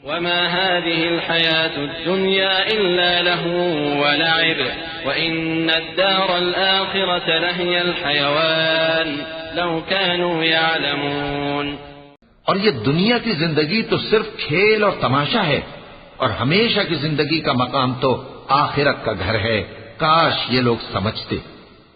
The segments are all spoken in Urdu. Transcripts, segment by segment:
وما هذه الحياة الدنيا إلا لهو ولعب وإن الدار الآخرة لهي الحيوان لو كانوا يعلمون۔ اور یہ دنیا کی زندگی تو صرف کھیل اور تماشا ہے، اور ہمیشہ کی زندگی کا مقام تو آخرت کا گھر ہے، کاش یہ لوگ سمجھتے۔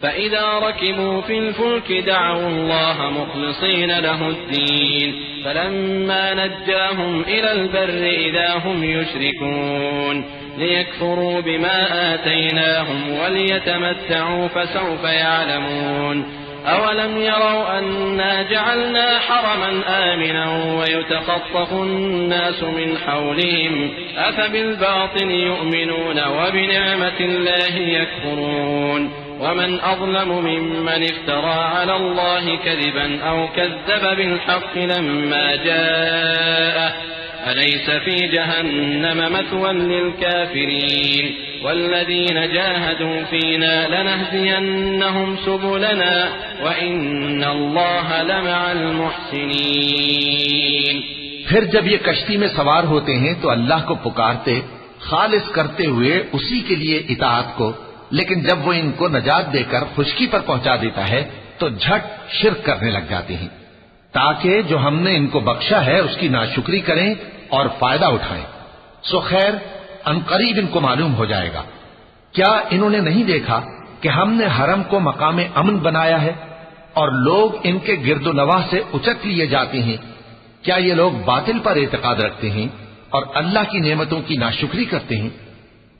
فإذا ركبوا في الفلك دعوا الله مخلصين له الدين فلما نجاهم إلى البر إذا هم يشركون ليكفروا بما آتيناهم وليتمتعوا فسوف يعلمون أولم يروا أنا جعلنا حرما آمنا ويتخطف الناس من حولهم أفبالباطل يؤمنون وبنعمة الله يكفرون ومن أظلم ممن افترى على الله كذبا أو كذب بالحق لما جاءه أليس في جهنم مثوى للكافرين والذين جاهدوا فينا لنهدينهم سبلنا وإن الله لمع المحسنين۔ پھر جب یہ کشتی میں سوار ہوتے ہیں تو اللہ کو پکارتے، خالص کرتے ہوئے اسی کے لیے اطاعت کو، لیکن جب وہ ان کو نجات دے کر خشکی پر پہنچا دیتا ہے تو جھٹ شرک کرنے لگ جاتے ہیں، تاکہ جو ہم نے ان کو بخشا ہے اس کی ناشکری کریں اور فائدہ اٹھائیں۔ سو خیر عنقریب ان کو معلوم ہو جائے گا۔ کیا انہوں نے نہیں دیکھا کہ ہم نے حرم کو مقام امن بنایا ہے اور لوگ ان کے گرد و نواح سے اچک لیے جاتے ہیں؟ کیا یہ لوگ باطل پر اعتقاد رکھتے ہیں اور اللہ کی نعمتوں کی ناشکری کرتے ہیں؟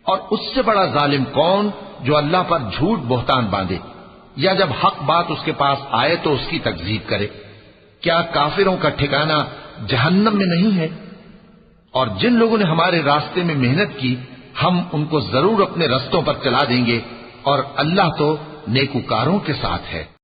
اور اس سے بڑا ظالم کون جو اللہ پر جھوٹ بہتان باندھے یا جب حق بات اس کے پاس آئے تو اس کی تکذیب کرے؟ کیا کافروں کا ٹھکانہ جہنم میں نہیں ہے؟ اور جن لوگوں نے ہمارے راستے میں محنت کی ہم ان کو ضرور اپنے رستوں پر چلا دیں گے، اور اللہ تو نیکوکاروں کے ساتھ ہے۔